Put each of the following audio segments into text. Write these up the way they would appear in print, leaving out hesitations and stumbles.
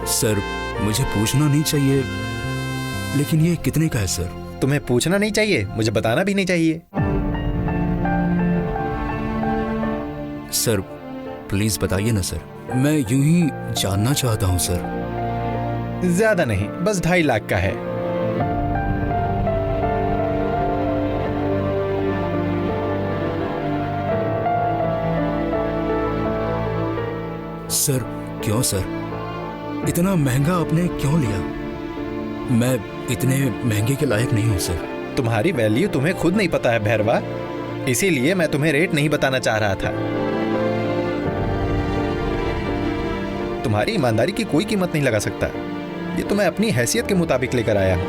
Sir मुझे पूछना नहीं चाहिए, लेकिन ये कितने का है सर? तुम्हें पूछना नहीं चाहिए, मुझे बताना भी नहीं चाहिए। सर प्लीज बताइए ना सर, मैं यूं ही जानना चाहता हूं सर। ज्यादा नहीं, बस 2.5 लाख का है। सर क्यों सर, इतना महंगा आपने क्यों लिया? मैं इतने महंगे के लायक नहीं हूं सर। तुम्हारी वैल्यू तुम्हें खुद नहीं पता है भैरवा, इसीलिए मैं तुम्हें रेट नहीं बताना चाह रहा था। तुम्हारी ईमानदारी की कोई कीमत नहीं लगा सकता, ये तो मैं अपनी हैसियत के मुताबिक लेकर आया हूं।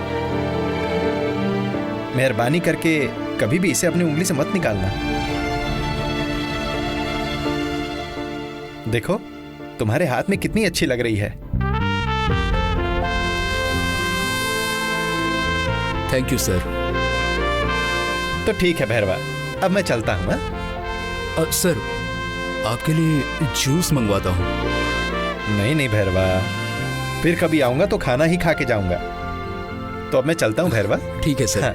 मेहरबानी करके कभी भी इसे अपनी उंगली से मत निकालना। देखो तुम्हारे हाथ में कितनी अच्छी लग रही है। Thank you sir. तो ठीक है भैरवा, अब मैं चलता हूं। सर आपके लिए जूस मंगवाता हूं। नहीं नहीं भैरवा, फिर कभी आऊंगा तो खाना ही खा के जाऊंगा। तो अब मैं चलता हूं भैरवा। ठीक है सर। हाँ।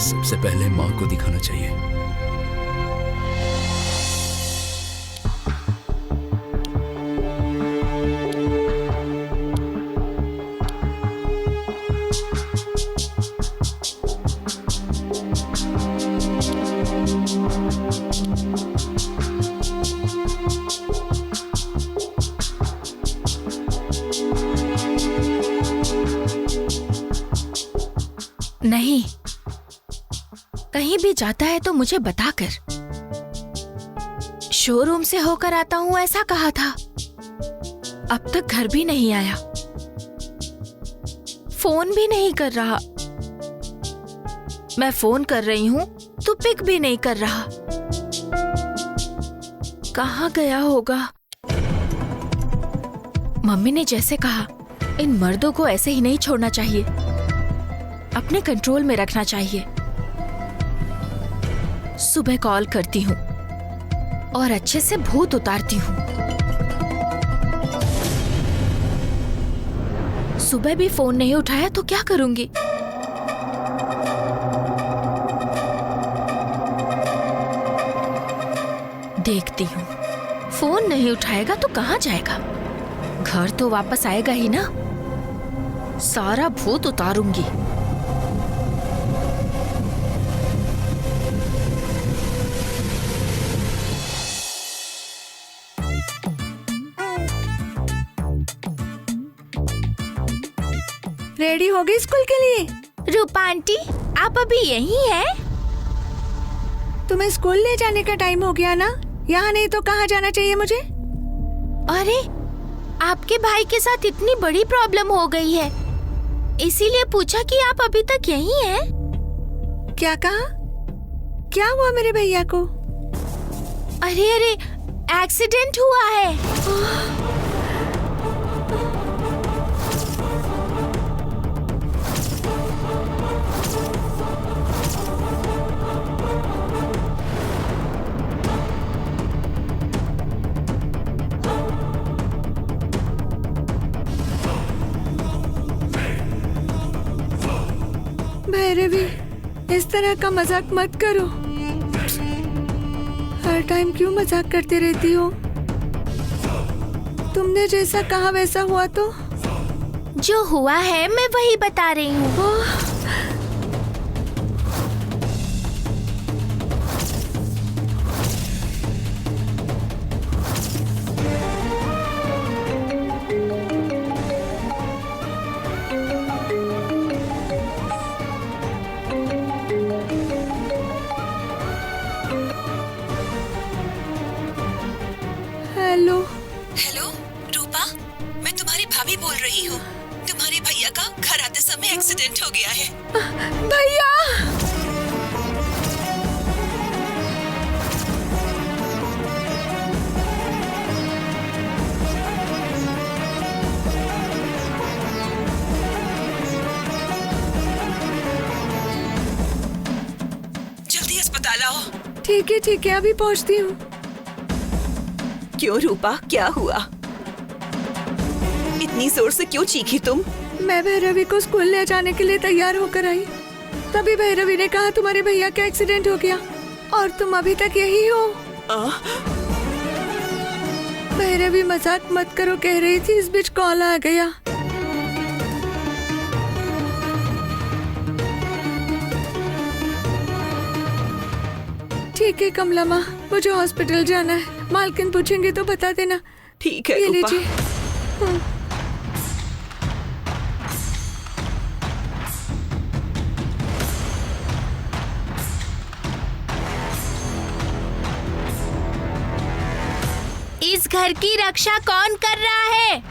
सबसे पहले माँ को दिखाना चाहिए। नहीं, कहीं भी जाता है तो मुझे बताकर। शोरूम से होकर आता हूं ऐसा कहा था, अब तक घर भी नहीं आया, फोन भी नहीं कर रहा। मैं फोन कर रही हूं तो पिक भी नहीं कर रहा। कहाँ गया होगा? मम्मी ने जैसे कहा, इन मर्दों को ऐसे ही नहीं छोड़ना चाहिए, अपने कंट्रोल में रखना चाहिए। सुबह कॉल करती हूँ और अच्छे से भूत उतारती हूँ। सुबह भी फोन नहीं उठाया तो क्या करूंगी? देखती हूँ, फोन नहीं उठाएगा तो कहाँ जाएगा? घर तो वापस आएगा ही ना। सारा भूत उतारूंगी। रेडी हो गई स्कूल के लिए? रूपा आंटी, आप अभी यहीं हैं? तुम्हें स्कूल ले जाने का टाइम हो गया ना, यहाँ नहीं तो कहाँ जाना चाहिए मुझे? अरे, आपके भाई के साथ इतनी बड़ी प्रॉब्लम हो गई है, इसीलिए पूछा कि आप अभी तक यहीं हैं? क्या कहा? क्या हुआ मेरे भैया को? अरे अरे, एक्सीडेंट हुआ है। भैरवी, इस तरह का मजाक मत करो। हर टाइम क्यों मजाक करते रहती हो? तुमने जैसा कहा वैसा हुआ तो? जो हुआ है मैं वही बता रही हूँ। हेलो। हेलो रूपा, मैं तुम्हारी भाभी बोल रही हूँ। तुम्हारे भैया का घर आते समय एक्सीडेंट हो गया है। भैया! लाओ। ठीक है अभी पहुंचती हूँ। क्यों रूपा, क्या हुआ? इतनी जोर से क्यों चीखी तुम? मैं भैरवी को स्कूल ले जाने के लिए तैयार होकर आई, तभी भैरवी ने कहा तुम्हारे भैया का एक्सीडेंट हो गया और तुम अभी तक यही हो। भैरवी मजाक मत करो कह रही थी, इस बीच कॉल आ गया। ठीक है कमला माँ, मुझे हॉस्पिटल जाना है। मालकिन पूछेंगे तो बता देना। ठीक है ये रूपा। लीजिए। इस घर की रक्षा कौन कर रहा है?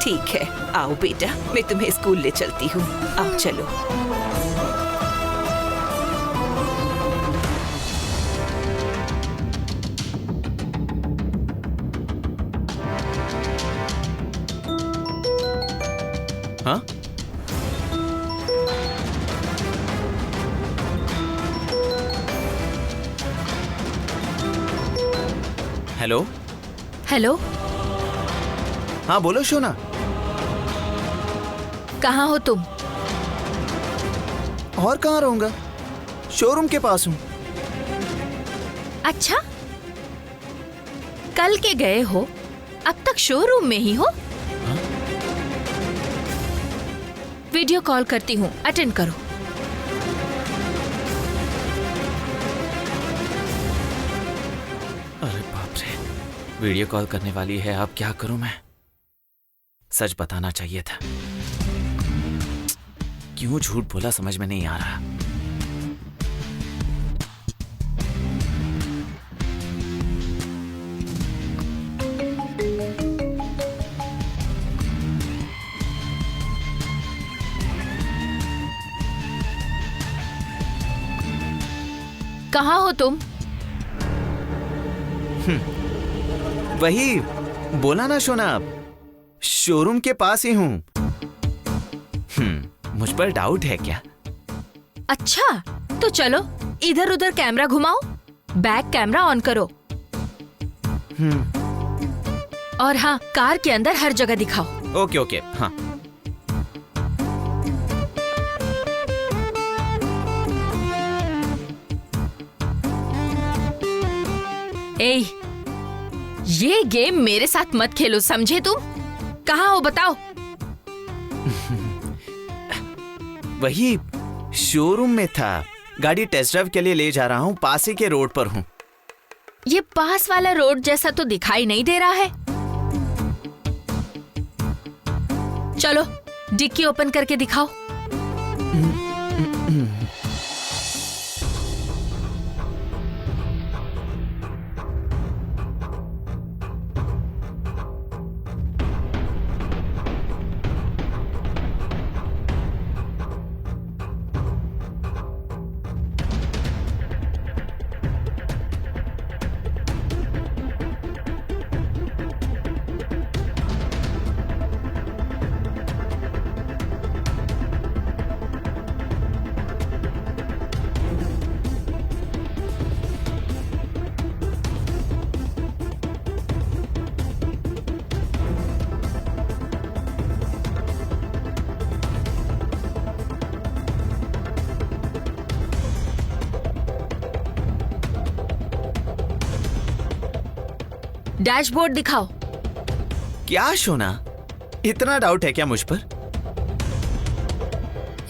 ठीक है, आओ बेटा, मैं तुम्हें स्कूल ले चलती हूँ। आओ चलो। हाँ? हेलो। हेलो, हाँ बोलो शोना। कहाँ हो तुम? और कहाँ रहूंगा, शोरूम के पास हूँ। अच्छा, कल के गए हो, अब तक शोरूम में ही हो? वीडियो कॉल करती हूँ, अटेंड करो। अरे बाप रे, वीडियो कॉल करने वाली है, अब क्या करूं मैं? सच बताना चाहिए था। क्यों झूठ बोला समझ में नहीं आ रहा। कहाँ हो तुम? वही बोला ना शोना, शोरूम के पास ही हूं। मुझ पर डाउट है क्या? अच्छा, तो चलो इधर उधर कैमरा घुमाओ, बैक कैमरा ऑन करो। और हाँ, कार के अंदर हर जगह दिखाओ। ओके ओके, हाँ। ए, ये गेम मेरे साथ मत खेलो, समझे तुम? कहाँ हो बताओ? वही शोरूम में था, गाड़ी टेस्ट ड्राइव के लिए ले जा रहा हूँ, पास ही के रोड पर हूँ। ये पास वाला रोड जैसा तो दिखाई नहीं दे रहा है। चलो डिक्की ओपन करके दिखाओ। डैशबोर्ड दिखाओ। क्या शोना, इतना डाउट है क्या मुझ पर?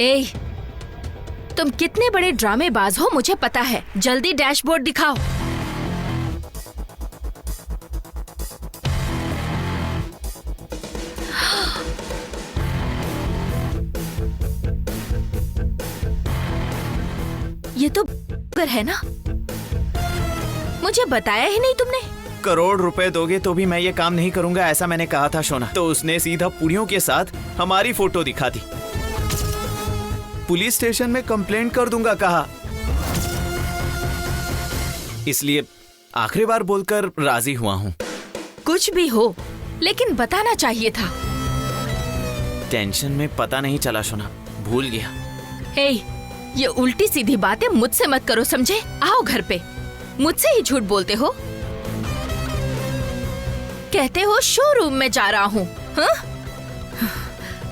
ए, तुम कितने बड़े ड्रामेबाज हो मुझे पता है, जल्दी डैशबोर्ड दिखाओ। ये तो अगर है ना, मुझे बताया ही नहीं तुमने। करोड़ रुपए दोगे तो भी मैं ये काम नहीं करूंगा, ऐसा मैंने कहा था शोना। तो उसने सीधा पुड़ियों के साथ हमारी फोटो दिखा दी। पुलिस स्टेशन में कंप्लेंट कर दूंगा कहा। इसलिए आखिरी बार बोलकर राजी हुआ हूँ। कुछ भी हो, लेकिन बताना चाहिए था। टेंशन में पता नहीं चला शोना, भूल गया। हे, ये उल्टी सीधी बातें मुझसे मत करो, समझे? आओ घर पे, मुझसे ही झूठ बोलते हो। कहते हो शोरूम में जा रहा हूँ, हाँ?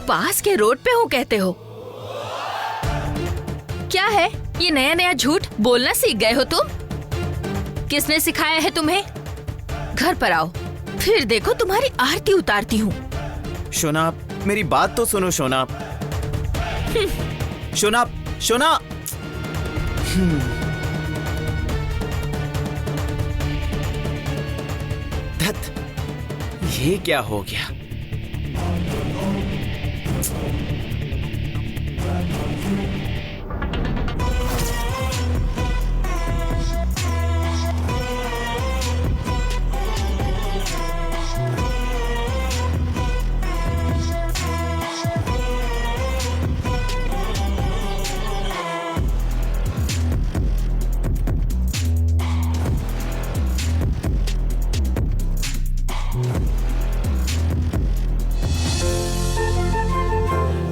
पास के रोड पे हूँ कहते हो। क्या है ये नया नया झूठ बोलना सीख गए हो तुम? किसने सिखाया है तुम्हें? घर पर आओ, फिर देखो तुम्हारी आरती उतारती हूँ। शोना मेरी बात तो सुनो शोना। शोना शोना। धत, ये क्या हो गया?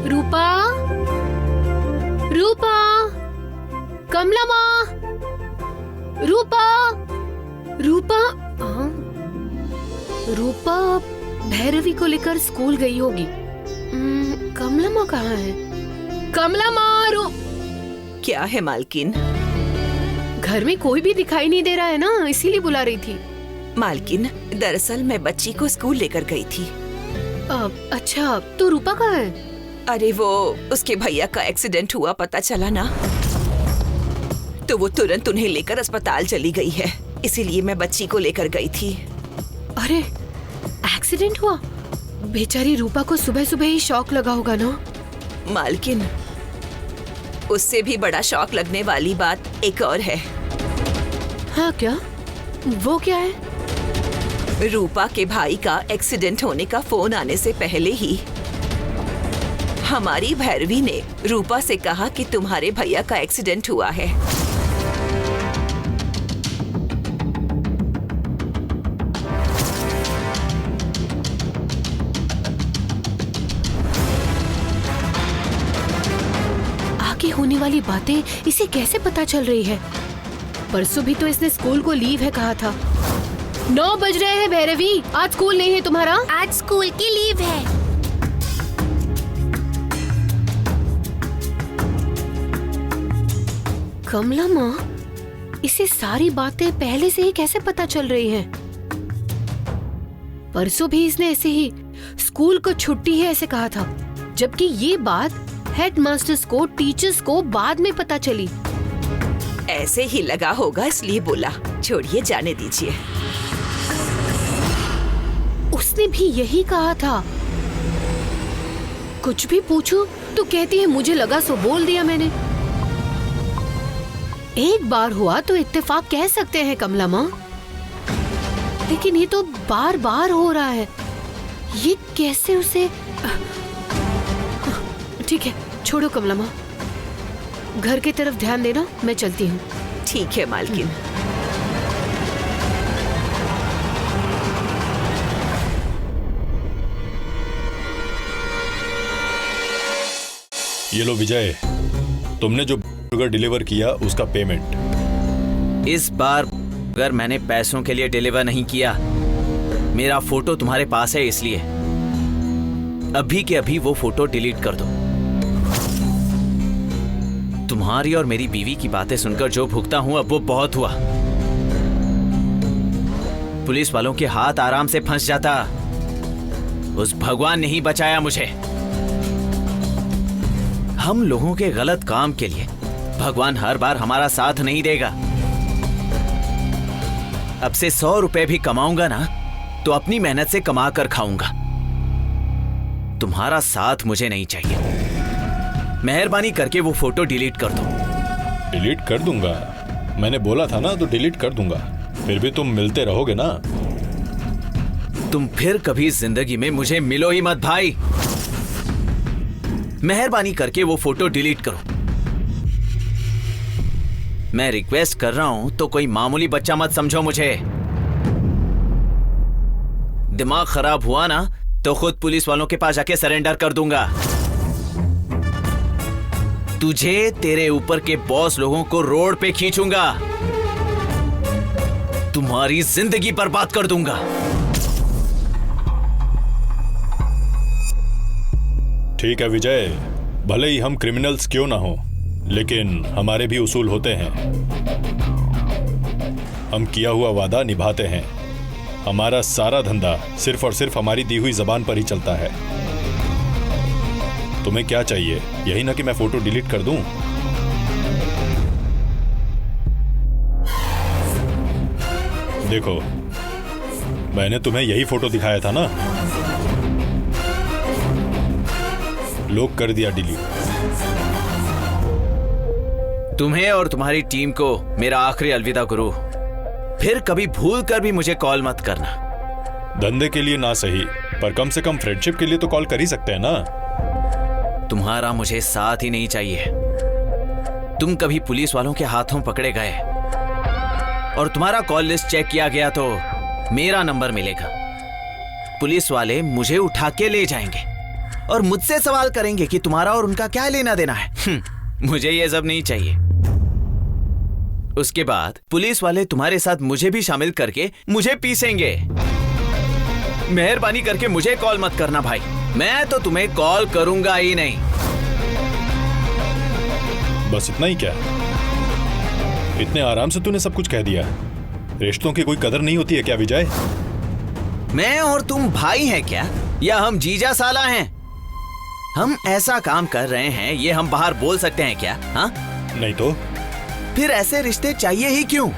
रूपा, रूपा, कमला माँ, रूपा, रूपा, हाँ? रूपा भैरवी को लेकर स्कूल गई होगी। कमला माँ कहाँ है? कमला माँ, क्या है मालकिन? घर में कोई भी दिखाई नहीं दे रहा है ना, इसीलिए बुला रही थी। मालकिन, दरअसल मैं बच्ची को स्कूल लेकर गई थी। अच्छा, तो रूपा कहाँ है? अरे वो उसके भैया का एक्सीडेंट हुआ, पता चला ना, तो वो तुरंत उन्हें लेकर अस्पताल चली गई है। इसीलिए मैं बच्ची को लेकर गई थी। अरे, एक्सीडेंट हुआ? बेचारी रूपा को सुबह सुबह ही शॉक लगा होगा ना। मालकिन, उससे भी बड़ा शॉक लगने वाली बात एक और है। हाँ क्या? वो क्या है? रूपा के भाई का एक्सीडेंट होने का फोन आने से पहले ही हमारी भैरवी ने रूपा से कहा कि तुम्हारे भैया का एक्सीडेंट हुआ है। आगे होने वाली बातें इसे कैसे पता चल रही है? परसों भी तो इसने स्कूल को लीव है कहा था। 9 बज रहे हैं भैरवी, आज स्कूल नहीं है तुम्हारा? आज स्कूल की लीव है। कमला माँ, इसे सारी बातें पहले से ही कैसे पता चल रही हैं? परसों भी इसने ऐसे ही स्कूल को छुट्टी है ऐसे कहा था, जबकि ये बात हेडमास्टर्स को, टीचर्स को बाद में पता चली। ऐसे ही लगा होगा इसलिए बोला। छोड़िए, जाने दीजिए। उसने भी यही कहा था। कुछ भी पूछो तो कहती है मुझे लगा सो बोल दिया मैंने। एक बार हुआ तो इत्तेफाक कह सकते हैं कमला माँ, लेकिन ये तो बार बार हो रहा है। ये कैसे उसे... ठीक है, छोड़ो कमला माँ, घर की तरफ ध्यान देना, मैं चलती हूँ। ठीक है मालकिन। ये लो विजय, तुमने जो बर्गर डिलीवर किया उसका पेमेंट। इस बार अगर मैंने पैसों के लिए डिलीवर नहीं किया, मेरा फोटो तुम्हारे पास है, इसलिए अभी के अभी वो फोटो डिलीट कर दो। तुम्हारी और मेरी बीवी की बातें सुनकर जो भुगता हूं अब वो बहुत हुआ। पुलिस वालों के हाथ आराम से फंस जाता, उस भगवान ने ही बचाया मुझे। हम लोगों के गलत काम के लिए भगवान हर बार हमारा साथ नहीं देगा। अब से 100 रुपए भी कमाऊंगा ना तो अपनी मेहनत से कमा कर खाऊंगा। तुम्हारा साथ मुझे नहीं चाहिए। मेहरबानी करके वो फोटो डिलीट कर दो। डिलीट कर दूंगा, मैंने बोला था ना, तो डिलीट कर दूंगा। फिर भी तुम मिलते रहोगे ना? तुम फिर कभी जिंदगी में मुझे मिलो ही मत भाई। मेहरबानी करके वो फोटो डिलीट करो। मैं रिक्वेस्ट कर रहा हूं तो कोई मामूली बच्चा मत समझो मुझे। दिमाग खराब हुआ ना तो खुद पुलिस वालों के पास जाके सरेंडर कर दूंगा। तुझे तेरे ऊपर के बॉस लोगों को रोड पे खींचूंगा। तुम्हारी जिंदगी बर्बाद कर दूंगा। ठीक है विजय, भले ही हम क्रिमिनल्स क्यों ना हो, लेकिन हमारे भी उसूल होते हैं। हम किया हुआ वादा निभाते हैं। हमारा सारा धंधा सिर्फ और सिर्फ हमारी दी हुई जबान पर ही चलता है। तुम्हें क्या चाहिए? यही ना कि मैं फोटो डिलीट कर दूं? देखो, मैंने तुम्हें यही फोटो दिखाया था ना। लोग कर दिया डिलीट। तुम्हें और तुम्हारी टीम को मेरा आखिरी अलविदा गुरु। फिर कभी भूल कर भी मुझे कॉल मत करना। धंधे के लिए ना सही, पर कम से कम फ्रेंडशिप के लिए तो कॉल कर ही सकते हैं ना। तुम्हारा मुझे साथ ही नहीं चाहिए। तुम कभी पुलिस वालों के हाथों पकड़े गए और तुम्हारा कॉल लिस्ट चेक किया गया तो मेरा नंबर मिलेगा। पुलिस वाले मुझे उठा के ले जाएंगे और मुझसे सवाल करेंगे कि तुम्हारा और उनका क्या लेना देना है। मुझे ये सब नहीं चाहिए। उसके बाद पुलिस वाले तुम्हारे साथ मुझे भी शामिल करके मुझे पीसेंगे। मेहरबानी करके मुझे कॉल मत करना भाई। मैं तो तुम्हें कॉल करूंगा ही नहीं। बस इतना ही क्या? इतने आराम से तूने सब कुछ कह दिया। रिश्तों की कोई कदर नहीं होती है क्या विजय? मैं और तुम भाई हैं क्या, या हम जीजा साला हैं? हम ऐसा काम कर रहे हैं ये हम बाहर बोल सकते हैं क्या? हाँ नहीं तो फिर ऐसे रिश्ते चाहिए ही क्यों?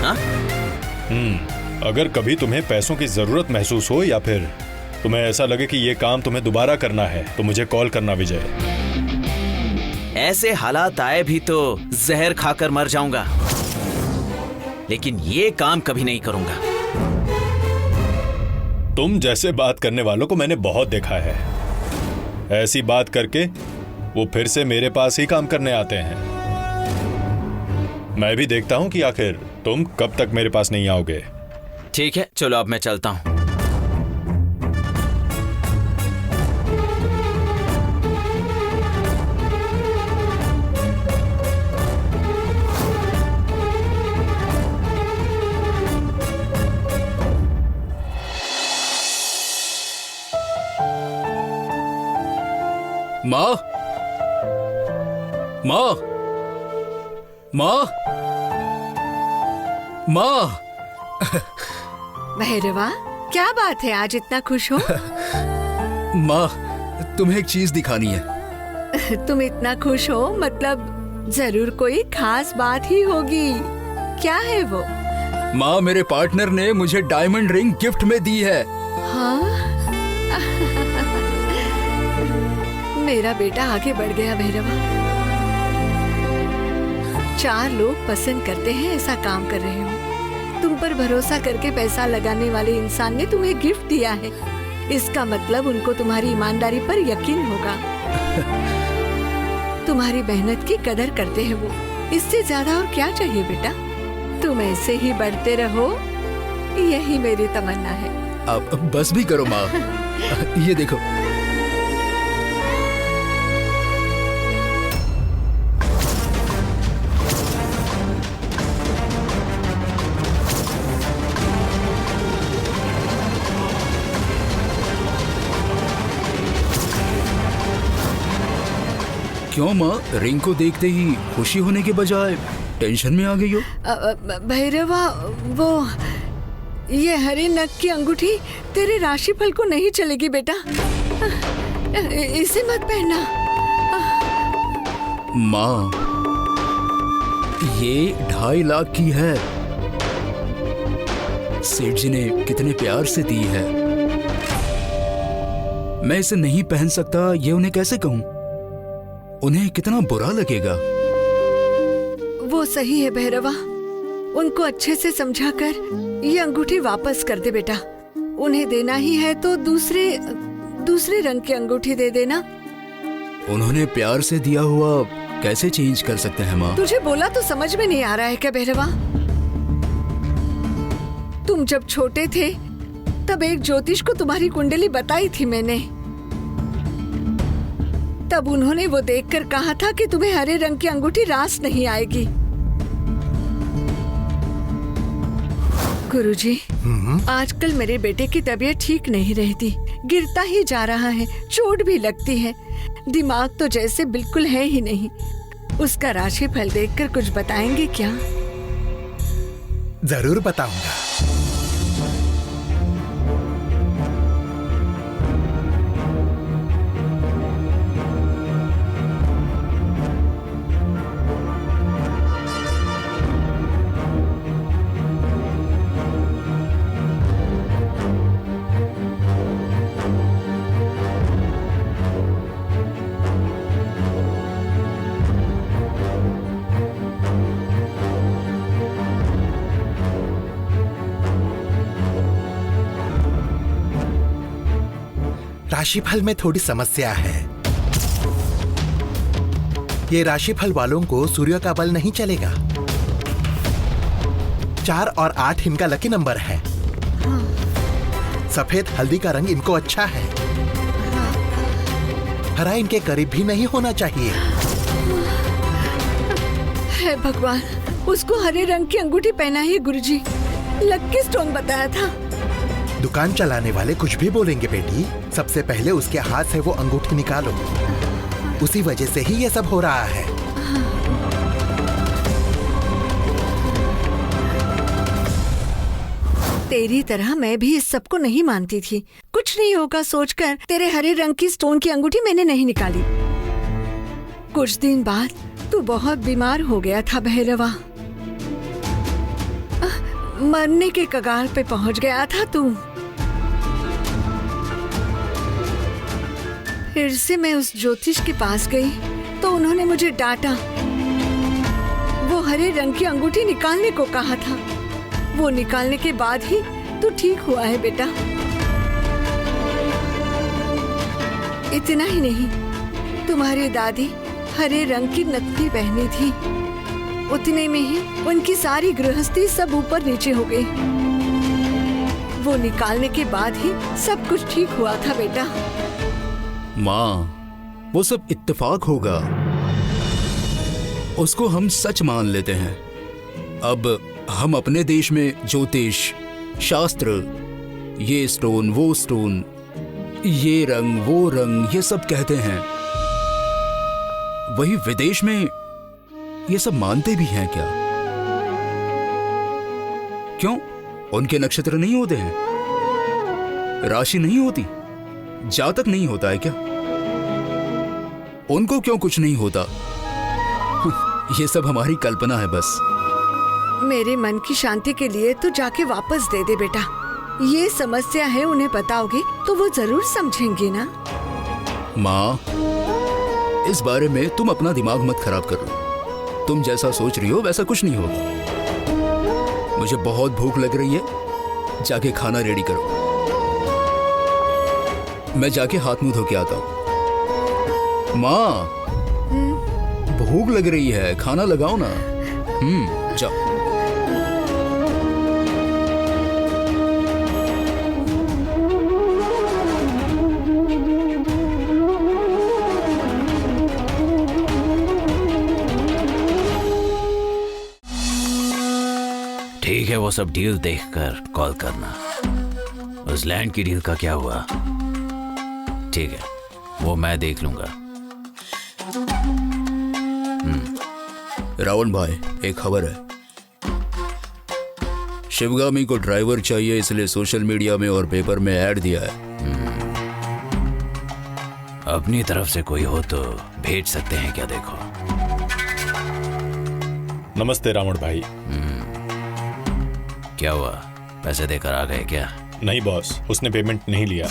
हाँ? अगर कभी तुम्हें पैसों की जरूरत महसूस हो या फिर तुम्हें ऐसा लगे कि ये काम तुम्हें दोबारा करना है तो मुझे कॉल करना विजय। ऐसे हालात आए भी तो जहर खाकर मर जाऊंगा, लेकिन ये काम कभी नहीं करूंगा। तुम जैसे बात करने वालों को मैंने बहुत देखा है। ऐसी बात करके वो फिर से मेरे पास ही काम करने आते हैं। मैं भी देखता हूं कि आखिर तुम कब तक मेरे पास नहीं आओगे। ठीक है, चलो अब मैं चलता हूं। माँ, माँ, माँ, माँ। भैरवा, क्या बात है आज इतना खुश हो? माँ, तुम्हें एक चीज दिखानी है। तुम इतना खुश हो मतलब जरूर कोई खास बात ही होगी। क्या है वो? माँ, मेरे पार्टनर ने मुझे डायमंड रिंग गिफ्ट में दी है। हाँ? मेरा बेटा आगे बढ़ गया भैरवा। 4 लोग पसंद करते हैं ऐसा काम कर रहे हो। तुम पर भरोसा करके पैसा लगाने वाले इंसान ने तुम्हें गिफ्ट दिया है। इसका मतलब उनको तुम्हारी ईमानदारी पर यकीन होगा। तुम्हारी मेहनत की कदर करते हैं वो। इससे ज्यादा और क्या चाहिए बेटा? तुम ऐसे ही बढ़ते रहो, यही मेरी तमन्ना है। अब बस भी करो माँ। ये देखो। क्यों माँ, रिंग को देखते ही खुशी होने के बजाय टेंशन में आ गई हो? भैरवा, वो ये हरे नग की अंगूठी तेरे राशिफल को नहीं चलेगी बेटा। इसे मत पहनना। माँ, ये 2.5 लाख की है। सेठ जी ने कितने प्यार से दी है। मैं इसे नहीं पहन सकता, ये उन्हें कैसे कहूं? उन्हें कितना बुरा लगेगा। वो सही है भैरवा। उनको अच्छे से समझाकर ये अंगूठी वापस कर दे बेटा। उन्हें देना ही है तो दूसरे रंग की अंगूठी दे देना। उन्होंने प्यार से दिया हुआ कैसे चेंज कर सकते हैं माँ? तुझे बोला तो समझ में नहीं आ रहा है क्या भैरवा? तुम जब छोटे थे तब एक ज्योतिष को तुम्हारी कुंडली बताई थी मैंने। तब उन्होंने वो देखकर कहा था कि तुम्हें हरे रंग की अंगूठी रास नहीं आएगी। गुरुजी, आजकल मेरे बेटे की तबीयत ठीक नहीं रहती, गिरता ही जा रहा है, चोट भी लगती है, दिमाग तो जैसे बिल्कुल है ही नहीं। उसका राशिफल देखकर कुछ बताएंगे क्या? जरूर बताऊंगा। राशिफल में थोड़ी समस्या है। ये राशिफल वालों को सूर्य का बल नहीं चलेगा। 4 और 8 इनका लकी नंबर है। सफेद हल्दी का रंग इनको अच्छा है। हरा इनके करीब भी नहीं होना चाहिए। हे भगवान, उसको हरे रंग की अंगूठी पहनाइए गुरुजी। लकी स्टोन बताया था। दुकान चलाने वाले कुछ भी बोलेंगे बेटी, सबसे पहले उसके हाथ से वो अंगूठी निकालो। उसी वजह से ही ये सब हो रहा है। तेरी तरह मैं भी इस सब को नहीं मानती थी। कुछ नहीं होगा सोचकर तेरे हरे रंग की स्टोन की अंगूठी मैंने नहीं निकाली। कुछ दिन बाद तू बहुत बीमार हो गया था भैरवा। मरने के कगार पे पहुंच गया था तू। फिर से मैं उस ज्योतिष के पास गई तो उन्होंने मुझे डांटा। वो हरे रंग की अंगूठी निकालने को कहा था। वो निकालने के बाद ही तू ठीक हुआ है बेटा। इतना ही नहीं, तुम्हारी दादी हरे रंग की नत्थी पहनी थी। उतने में ही उनकी सारी गृहस्थी सब ऊपर नीचे हो गई। वो निकालने के बाद ही सब कुछ ठीक हुआ था बेटा। माँ, वो सब इत्तेफाक होगा। उसको हम सच मान लेते हैं। अब हम अपने देश में ज्योतिष, शास्त्र, ये स्टोन, वो स्टोन, ये रंग, वो रंग, ये सब कहते हैं। वही विदेश में ये सब मानते भी हैं क्या? क्यों? उनके नक्षत्र नहीं होते हैं? राशि नहीं होती? जातक नहीं होता है क्या? उनको क्यों कुछ नहीं होता? ये सब हमारी कल्पना है बस। मेरे मन की शांति के लिए तो जाके वापस दे दे बेटा। ये समस्या है, उन्हें बताओगे तो वो जरूर समझेंगे ना। माँ, इस बारे में तुम अपना दिमाग मत खराब करो। तुम जैसा सोच रही हो वैसा कुछ नहीं होगा। मुझे बहुत भूख लग रही है, जाके खाना रेडी करो। मैं जाके हाथ मुंह धो के आता हूँ। माँ, भूख लग रही है, खाना लगाओ ना। जाओ। ठीक है, वो सब डील देखकर कॉल करना। उस लैंड की डील का क्या हुआ? ठीक है, वो मैं देख लूंगा। रावण भाई, एक खबर है। शिवगामी को ड्राइवर चाहिए, इसलिए सोशल मीडिया में और पेपर में ऐड दिया है। अपनी तरफ से कोई हो तो भेज सकते हैं क्या? देखो। नमस्ते रावण भाई। क्या हुआ, पैसे देकर आ गए क्या? नहीं बॉस, उसने पेमेंट नहीं लिया।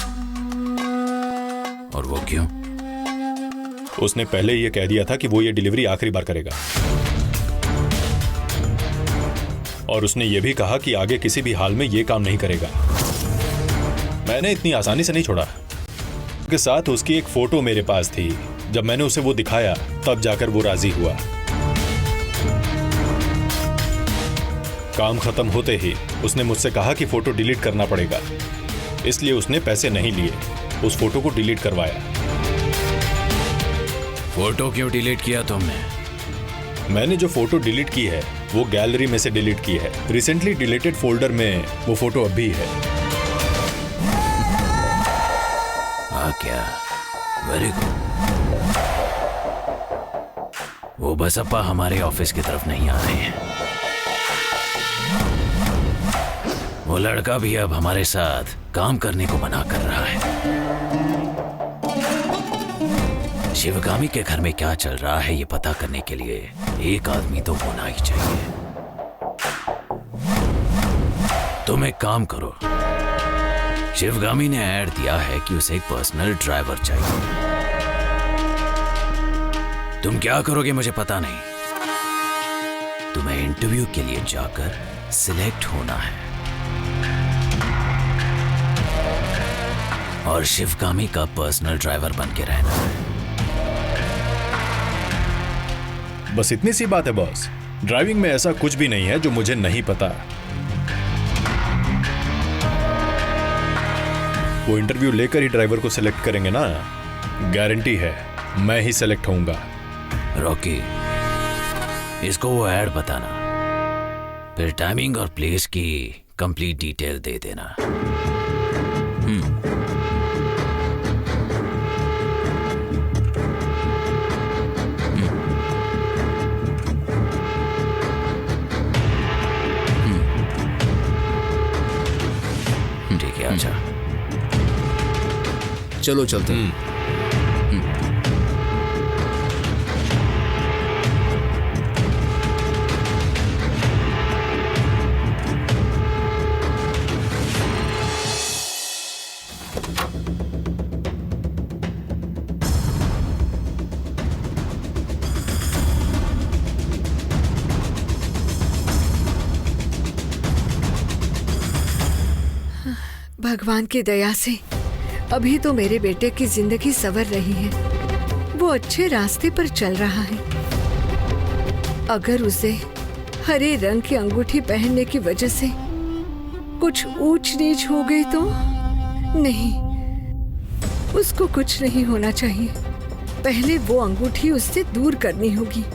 और वो क्यों? उसने पहले ये कह दिया था कि वो ये डिलीवरी आखिरी बार करेगा। और उसने ये भी कहा कि आगे किसी भी हाल में ये काम नहीं करेगा। मैंने इतनी आसानी से नहीं छोड़ा। के साथ उसकी एक फोटो मेरे पास थी। जब मैंने उसे वो दिखाया तब जाकर वो राजी हुआ। काम खत्म होते ही उसने मुझसे कहा कि फोटो डिलीट करना पड़ेगा, इसलिए उसने पैसे नहीं लिए, उस फोटो को डिलीट करवाया। फोटो क्यों डिलीट किया तुमने? मैंने जो फोटो डिलीट की है वो गैलरी में से डिलीट की है। रिसेंटली डिलीटेड फोल्डर में वो फोटो अब भी है। हाँ क्या? Very good. वो बसप्पा हमारे ऑफिस की तरफ नहीं आ रहे हैं। वो लड़का भी अब हमारे साथ काम करने को मना कर रहा है। शिवगामी के घर में क्या चल रहा है ये पता करने के लिए एक आदमी तो होना ही चाहिए। तुम एक काम करो, शिवगामी ने ऐड दिया है कि उसे एक पर्सनल ड्राइवर चाहिए। तुम क्या करोगे मुझे पता नहीं। तुम्हें इंटरव्यू के लिए जाकर सिलेक्ट होना है और शिवगामी का पर्सनल ड्राइवर बन के रहना है। बस इतनी सी बात है बॉस। ड्राइविंग में ऐसा कुछ भी नहीं है जो मुझे नहीं पता। वो इंटरव्यू लेकर ही ड्राइवर को सिलेक्ट करेंगे ना। गारंटी है मैं ही सिलेक्ट होऊंगा। रॉकी, इसको वो ऐड बताना, फिर टाइमिंग और प्लेस की कंप्लीट डिटेल दे देना। ठीक है, अच्छा चलो चलते हैं। भगवान की दया से अभी तो मेरे बेटे की जिंदगी संवर रही है। वो अच्छे रास्ते पर चल रहा है। अगर उसे हरे रंग की अंगूठी पहनने की वजह से कुछ ऊंच नीच हो गई तो नहीं, उसको कुछ नहीं होना चाहिए। पहले वो अंगूठी उससे दूर करनी होगी।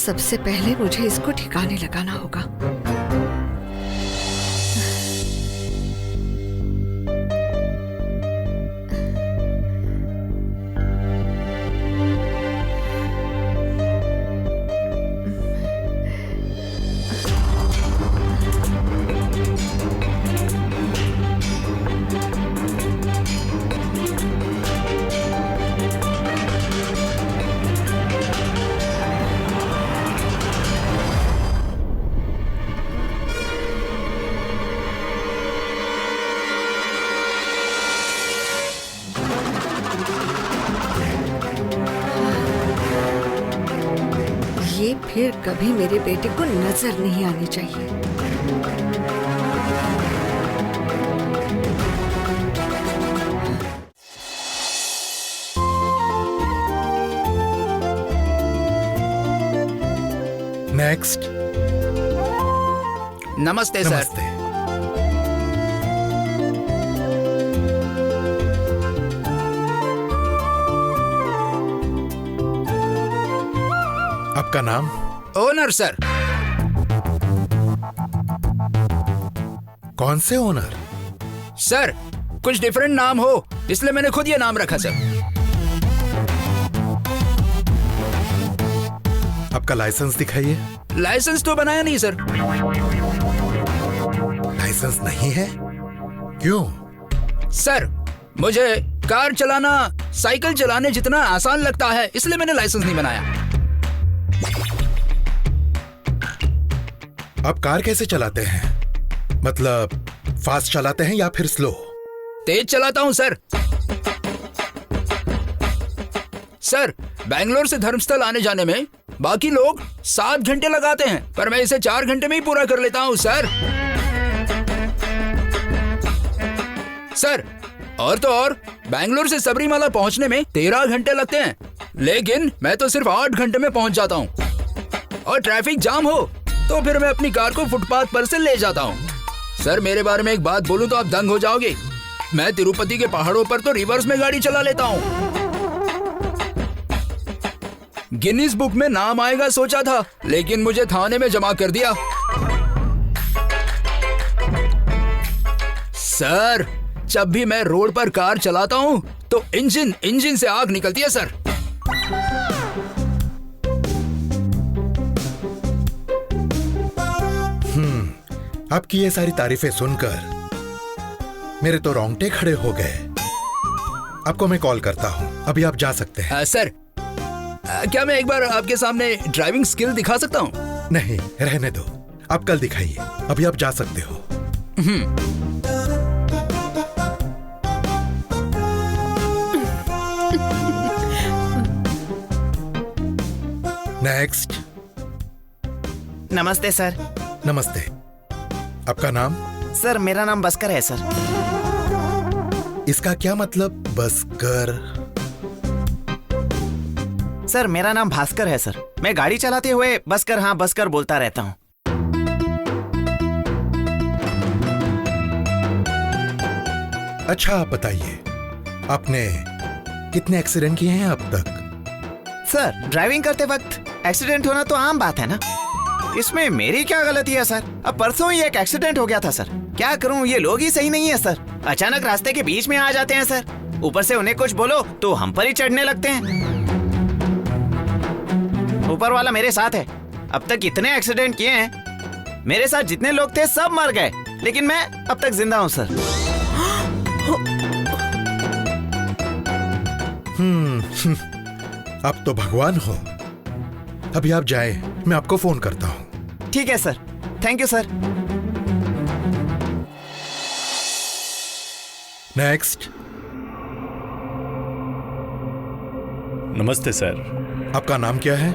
सबसे पहले मुझे इसको ठिकाने लगाना होगा। ये फिर कभी मेरे बेटे को नजर नहीं आनी चाहिए। नेक्स्ट। नमस्ते सर। नमस्ते। आपका नाम? Owner sir. कौन से ओनर? सर कुछ डिफरेंट नाम हो इसलिए मैंने खुद ये नाम रखा सर। आपका लाइसेंस दिखाइए। लाइसेंस तो बनाया नहीं सर। लाइसेंस नहीं है? क्यों? सर मुझे कार चलाना साइकिल चलाने जितना आसान लगता है इसलिए मैंने लाइसेंस नहीं बनाया। आप कार कैसे चलाते हैं? मतलब फास्ट चलाते हैं या फिर स्लो? तेज चलाता हूं सर। सर बैंगलोर से धर्मस्थल आने जाने में बाकी लोग 7 घंटे लगाते हैं पर मैं इसे 4 घंटे में ही पूरा कर लेता हूं सर। सर और तो और बैंगलोर से सबरीमाला पहुंचने में 13 घंटे लगते हैं लेकिन मैं तो सिर्फ 8 घंटे में पहुंच जाता हूं। और ट्रैफिक जाम हो तो फिर मैं अपनी कार को फुटपाथ पर से ले जाता हूं। सर मेरे बारे में एक बात बोलूं तो आप दंग हो जाओगे। मैं तिरुपति के पहाड़ों पर तो रिवर्स में गाड़ी चला लेता हूं। गिनीज बुक में नाम आएगा सोचा था लेकिन मुझे थाने में जमा कर दिया। सर जब भी मैं रोड पर कार चलाता हूं तो इंजन से आग निकलती है सर। आपकी ये सारी तारीफें सुनकर मेरे तो रोंगटे खड़े हो गए। आपको मैं कॉल करता हूं, अभी आप जा सकते हैं। सर क्या मैं एक बार आपके सामने ड्राइविंग स्किल दिखा सकता हूं? नहीं रहने दो, आप कल दिखाइए, अभी आप जा सकते हो। नेक्स्ट। नमस्ते सर। नमस्ते। आपका नाम? सर मेरा नाम बस्कर है सर। इसका क्या मतलब बस्कर? सर मेरा नाम भास्कर है सर। मैं गाड़ी चलाते हुए बस्कर हाँ बस्कर बोलता रहता हूँ। अच्छा आप बताइए, आपने कितने एक्सीडेंट किए हैं अब तक? सर ड्राइविंग करते वक्त एक्सीडेंट होना तो आम बात है ना, इसमें मेरी क्या गलती है सर? अब परसों ही एक एक्सीडेंट हो गया था सर। क्या करूं, ये लोग ही सही नहीं है सर। अचानक रास्ते के बीच में आ जाते हैं सर, ऊपर से उन्हें कुछ बोलो तो हम पर ही चढ़ने लगते हैं। ऊपर वाला मेरे साथ है। अब तक इतने एक्सीडेंट किए हैं, मेरे साथ जितने लोग थे सब मर गए लेकिन मैं अब तक जिंदा हूं सर। आप तो भगवान हो। अभी आप जाए, मैं आपको फोन करता हूं। ठीक है sir, thank you sir. Next. नमस्ते सर। आपका नाम क्या है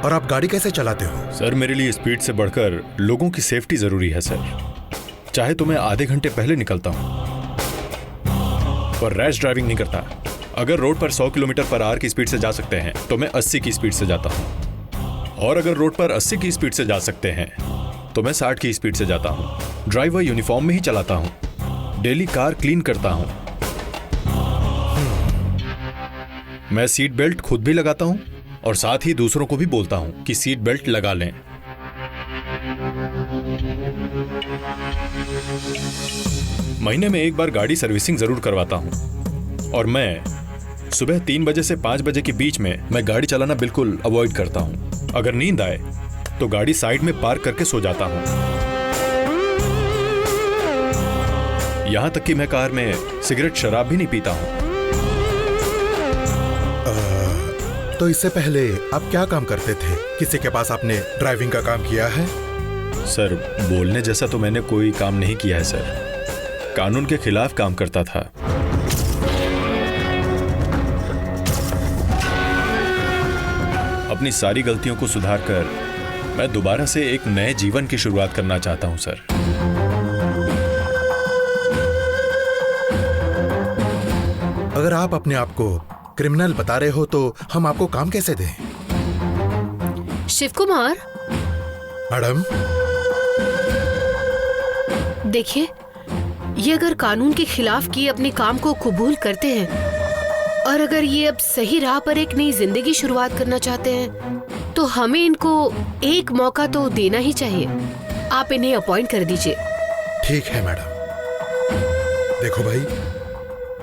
और आप गाड़ी कैसे चलाते हो? सर मेरे लिए स्पीड से बढ़कर लोगों की सेफ्टी जरूरी है सर। चाहे तो मैं आधे घंटे पहले निकलता हूं पर रैश ड्राइविंग नहीं करता। अगर रोड पर 100 किलोमीटर पर आवर की स्पीड से जा सकते हैं तो मैं 80 की स्पीड से जाता हूं, और अगर रोड पर 80 की स्पीड से जा सकते हैं तो मैं 60 की स्पीड से जाता हूं। ड्राइवर यूनिफॉर्म में ही चलाता हूं। डेली कार क्लीन करता हूं। मैं सीट बेल्ट खुद भी लगाता हूं और साथ ही दूसरों को भी बोलता हूँ कि सीट बेल्ट लगा लें। महीने में एक बार गाड़ी सर्विसिंग जरूर करवाता हूँ और मैं सुबह 3 बजे से 5 बजे के बीच में मैं गाड़ी चलाना बिल्कुल अवॉइड करता हूँ। अगर नींद आए तो गाड़ी साइड में पार्क करके सो जाता हूँ। यहां तक कि मैं कार में सिगरेट शराब भी नहीं पीता हूँ। तो इससे पहले आप क्या काम करते थे? किसी के पास आपने ड्राइविंग का काम किया है? सर, बोलने जैसा तो मैंने कोई काम नहीं किया है सर। कानून के खिलाफ काम करता था। अपनी सारी गलतियों को सुधारकर मैं दोबारा से एक नए जीवन की शुरुआत करना चाहता हूं सर। अगर आप अपने आप को क्रिमिनल बता रहे हो तो हम आपको काम कैसे दें? शिव कुमार, मैडम, देखिए, ये अगर कानून के खिलाफ किए अपने काम को कबूल करते हैं और अगर ये अब सही राह पर एक नई जिंदगी शुरुआत करना चाहते हैं तो हमें इनको एक मौका तो देना ही चाहिए। आप इन्हें अपॉइंट कर दीजिए। ठीक है मैडम। देखो भाई,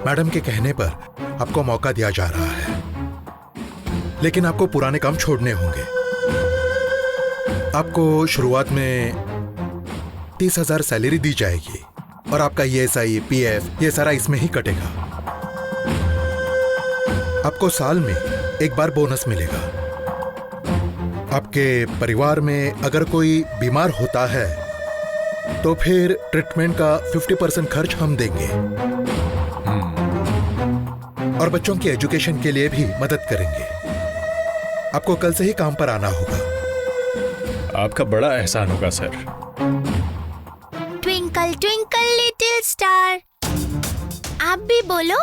मैडम के कहने पर आपको मौका दिया जा रहा है, लेकिन आपको पुराने काम छोड़ने होंगे। आपको शुरुआत में 30,000 सैलरी दी जाएगी और आपका ESI, PF ये सारा इसमें ही कटेगा। आपको साल में एक बार बोनस मिलेगा। आपके परिवार में अगर कोई बीमार होता है तो फिर ट्रीटमेंट का 50% खर्च हम देंगे और बच्चों की एजुकेशन के लिए भी मदद करेंगे। आपको कल से ही काम पर आना होगा। आपका बड़ा एहसान होगा sir. Twinkle twinkle little star, आप भी बोलो।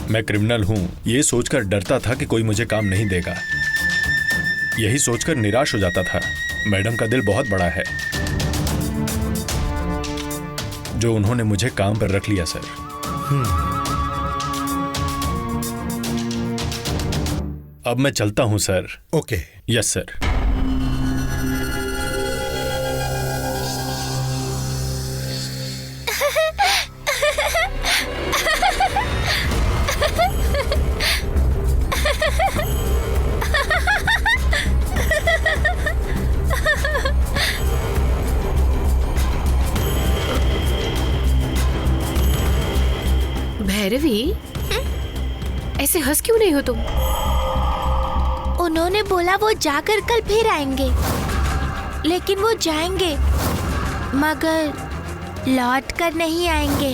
मैं क्रिमिनल हूं ये सोचकर डरता था कि कोई मुझे काम नहीं देगा। यही सोचकर निराश हो जाता था। मैडम का दिल बहुत बड़ा है जो उन्होंने मुझे काम पर रख लिया सर। अब मैं चलता हूं sir. Okay. Yes sir. Bhairavi, ऐसे हंस क्यों नहीं हो तुम? उन्होंने बोला वो जाकर कल फिर आएंगे, लेकिन वो जाएंगे मगर लौट कर नहीं आएंगे।